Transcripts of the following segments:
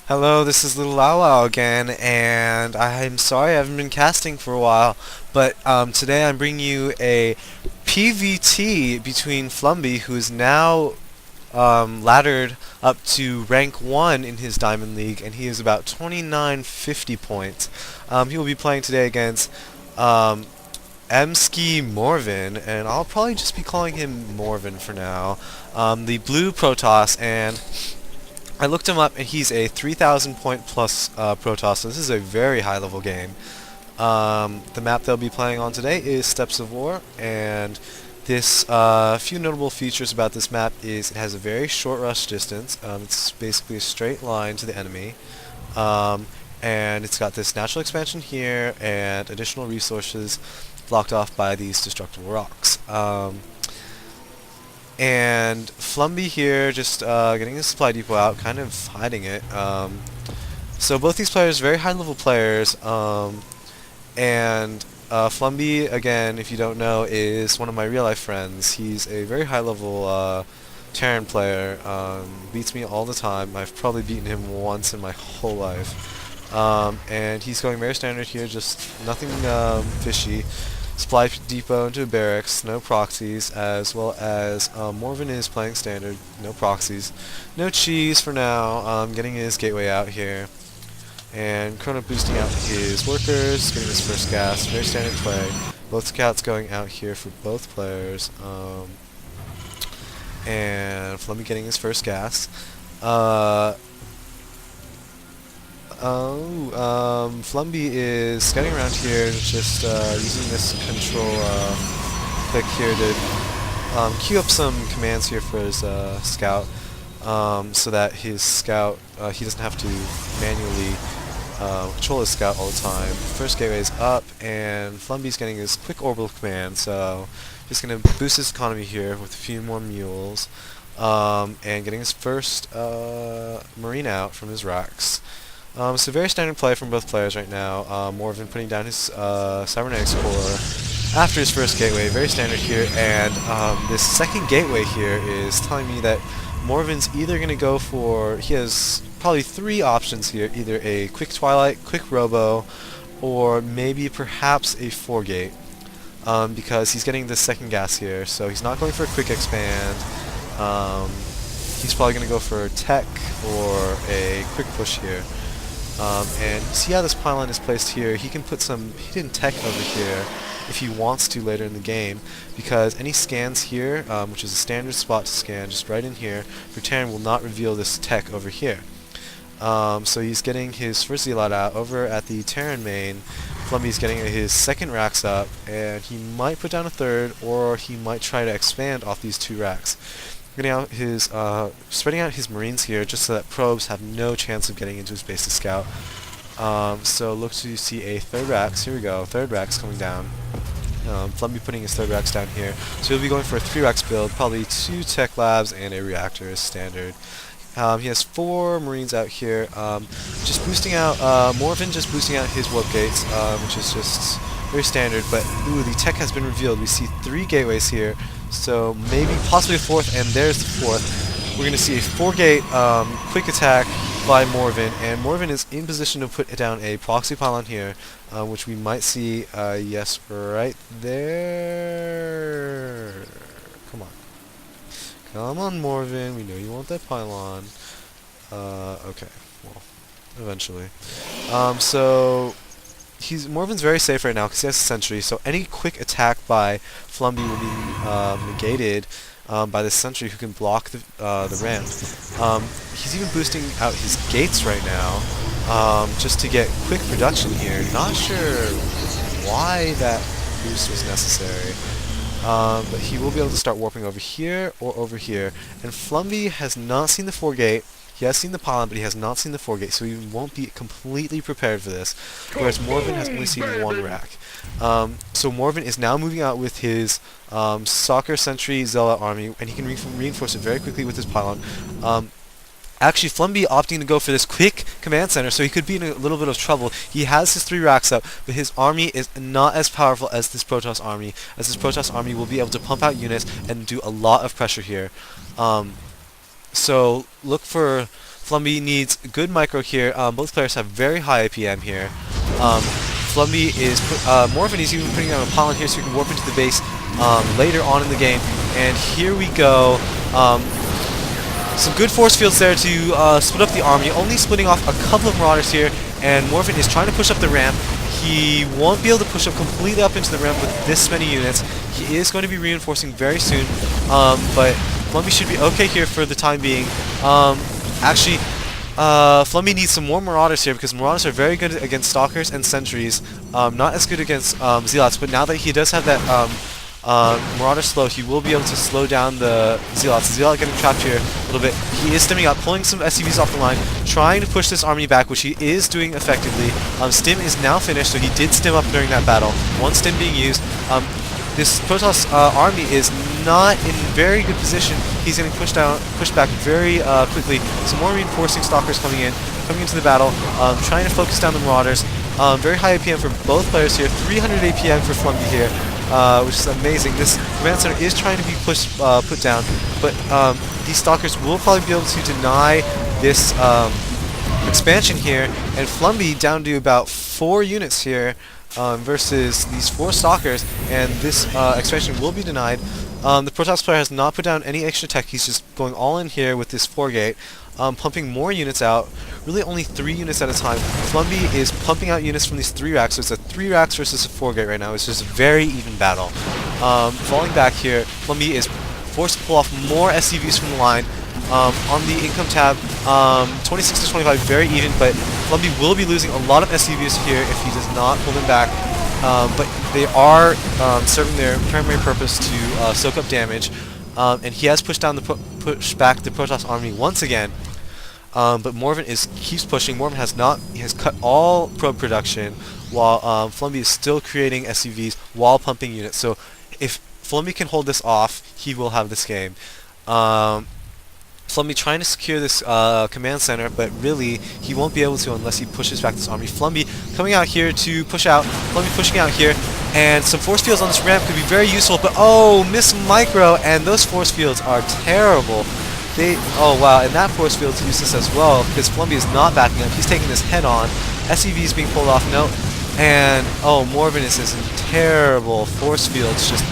Hello, this is Little Lao Lao again, and I'm sorry I haven't been casting for a while, but today I'm bringing you a PvT between fLumbY, who is now laddered up to rank 1 in his Diamond League, and he is about 2950 points. He will be playing today against um, MskiMorvhiN, and I'll probably just be calling him Morvhin for now, the blue Protoss, and I looked him up, and he's a 3,000 point plus Protoss, so this is a very high level game. The map they'll be playing on today is Steppes of War, and this few notable features about this map is it has a very short rush distance. It's basically a straight line to the enemy, and it's got this natural expansion here and additional resources blocked off by these destructible rocks. And fLumbY here just getting his supply depot out, kind of hiding it. So both these players, very high level players, and fLumbY, again, if you don't know, is one of my real life friends. He's a very high level Terran player, beats me all the time. I've probably beaten him once in my whole life. And he's going very standard here, just nothing fishy. Supply depot into a barracks, no proxies, as well as Morvhin is playing standard, no proxies. No cheese for now, getting his gateway out here. And Chrono boosting out his workers, getting his first gas, very standard play. Both scouts going out here for both players. And fLumbY getting his first gas. fLumbY is getting around here, just using this control click here to queue up some commands here for his scout, so that his scout, he doesn't have to manually control his scout all the time. First gateway is up, and fLumbY's getting his quick orbital command, so just going to boost his economy here with a few more mules, and getting his first marine out from his racks. So very standard play from both players right now. Morvhin putting down his cybernetics core after his first gateway, very standard here, and this second gateway here is telling me that Morvin's either going to go for, he has probably three options here, either a quick Twilight, quick Robo, or maybe perhaps a 4-gate, because he's getting the second gas here, so he's not going for a quick expand. He's probably going to go for a tech or a quick push here. And see how this pylon is placed here. He can put some hidden tech over here if he wants to later in the game, because any scans here, which is a standard spot to scan, just right in here, for Terran will not reveal this tech over here. So he's getting his first Zealot out over at the Terran main. fLumbY's getting his second racks up, and he might put down a third, or he might try to expand off these two racks. Getting out his, spreading out his marines here just so that probes have no chance of getting into his base to scout. So look to see a third racks. Here we go, third racks coming down. fLumbY putting his third racks down here. So he'll be going for a 3 racks build, probably 2 tech labs and a reactor as standard. He has 4 marines out here, just boosting out, Morvhin just boosting out his warp gates, which is just very standard, but ooh, the tech has been revealed. We see 3 gateways here, so maybe possibly a 4th, and there's the 4th. We're going to see a 4-gate quick attack by Morvhin, and Morvhin is in position to put down a proxy pylon here, which we might see, yes, right there. Come on. Come on, Morvhin, we know you want that pylon. Okay, well, eventually. So Morvin's very safe right now because he has a sentry, so any quick attack by fLumbY will be negated by the sentry who can block the ramp. He's even boosting out his gates right now, just to get quick production here. Not sure why that boost was necessary. But he will be able to start warping over here or over here. And fLumbY has not seen the 4-gate. He has seen the pylon, but he has not seen the 4-gate, so he won't be completely prepared for this. Whereas Morvhin has only seen 1 rack. So Morvhin is now moving out with his Soccer Sentry Zealot army, and he can reinforce it very quickly with his pylon. Actually, fLumbY opting to go for this quick command center, so he could be in a little bit of trouble. He has his 3 racks up, but his army is not as powerful as this Protoss army, as this Protoss army will be able to pump out units and do a lot of pressure here. So look for fLumbY needs good micro here. Both players have very high APM here. fLumbY is MskiMorvhiN is even putting down a pylon here so he can warp into the base later on in the game. And here we go. Some good force fields there to split up the army, only splitting off a couple of Marauders here, and MskiMorvhiN is trying to push up the ramp. He won't be able to push up completely up into the ramp with this many units. He is going to be reinforcing very soon, but fLumbY should be okay here for the time being. Actually, fLumbY needs some more Marauders here because Marauders are very good against Stalkers and Sentries, not as good against Zealots, but now that he does have that Marauder slow, he will be able to slow down the Zealots. The Zealot getting trapped here a little bit. He is stimming up, pulling some SCVs off the line, trying to push this army back, which he is doing effectively. Stim is now finished, so he did stim up during that battle. One stim being used. This Protoss army is not in very good position. He's getting pushed back very quickly. Some more reinforcing Stalkers coming into the battle, trying to focus down the Marauders. Very high APM for both players here. 300 APM for fLumbY here. Which is amazing. This command center is trying to be put down, but these Stalkers will probably be able to deny this expansion here, and fLumbY down to about 4 units here versus these 4 Stalkers, and this expansion will be denied. The Protoss player has not put down any extra tech. He's just going all in here with this 4-gate, pumping more units out. Really only 3 units at a time. fLumbY is pumping out units from these 3 racks, so it's a 3 racks versus a 4-gate right now. It's just a very even battle. Falling back here, fLumbY is forced to pull off more SCVs from the line. On the income tab, 26 to 25, very even, but fLumbY will be losing a lot of SCVs here if he does not pull them back. But they are serving their primary purpose to soak up damage, and he has pushed down push back the Protoss army once again. But MskiMorvhiN keeps pushing. MskiMorvhiN has cut all probe production, while fLumbY is still creating SCVs while pumping units. So if fLumbY can hold this off, he will have this game. fLumbY trying to secure this command center, but really he won't be able to unless he pushes back this army. fLumbY coming out here to push out. fLumbY pushing out here, and some force fields on this ramp could be very useful, but oh, miss micro, and those force fields are terrible. Oh wow, and that force field's useless as well because fLumbY is not backing up. He's taking this head on. SCV is being pulled off. No, and oh, MskiMorvhiN is in terrible force fields. Just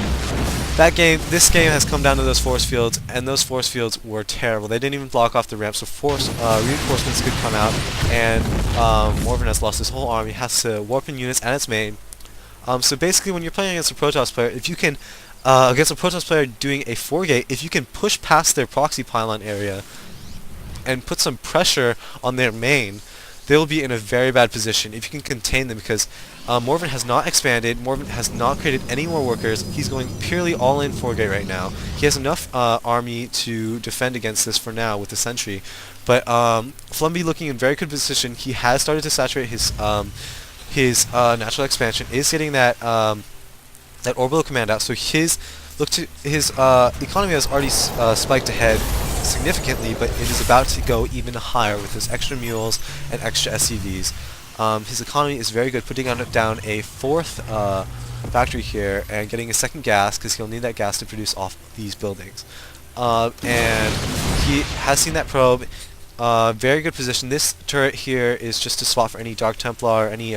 this game has come down to those force fields, and those force fields were terrible. They didn't even block off the ramp, so reinforcements could come out, and MskiMorvhiN has lost his whole army. Has to warp in units at its main. So basically, when you're playing against a Protoss player, if you can against a Protoss player doing a 4-gate, if you can push past their proxy pylon area and put some pressure on their main, they'll be in a very bad position if you can contain them, because MskiMorvhiN has not expanded. MskiMorvhiN has not created any more workers. He's going purely all in 4-gate right now. He has enough army to defend against this for now with the sentry, but fLumbY looking in very good position. He has started to saturate his natural expansion, is getting that that orbital command out, so his economy has already spiked ahead significantly, but it is about to go even higher with his extra mules and extra SCVs. His economy is very good, putting down a 4th factory here and getting a 2nd gas because he'll need that gas to produce off these buildings. And he has seen that probe. Very good position. This turret here is just a spot for any Dark Templar, any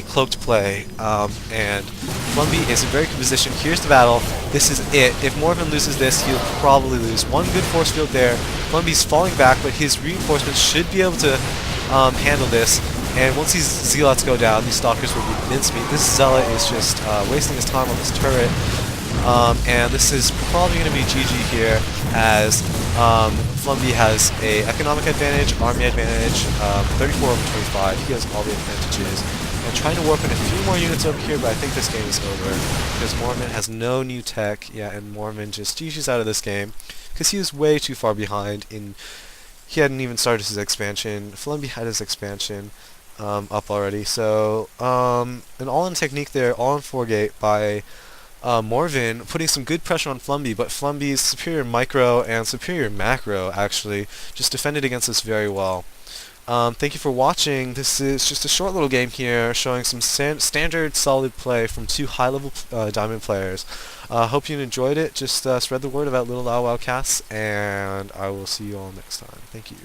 cloaked play, and fLumbY is in very good position. Here's the battle. This is it. If MskiMorvhiN loses this, he'll probably lose. One good force field there. fLumbY's falling back, but his reinforcements should be able to handle this. And once these Zealots go down, these Stalkers will be mincemeat. This Zealot is just wasting his time on this turret. And this is probably going to be GG here, as fLumbY has a economic advantage, army advantage, 34 over 25. He has all the advantages. And trying to warp in a few more units over here, but I think this game is over because MskiMorvhiN has no new tech. Yeah, and MskiMorvhiN just GG's out of this game because he was way too far behind. He hadn't even started his expansion. fLumbY had his expansion up already. So an all-in technique there, all-in 4-gate by MskiMorvhiN, putting some good pressure on fLumbY, but fLumbY's superior micro and superior macro actually just defended against this very well. Thank you for watching. This is just a short little game here showing some standard solid play from two high-level Diamond players. Hope you enjoyed it. Just spread the word about Little Owl Wow Cats, and I will see you all next time. Thank you.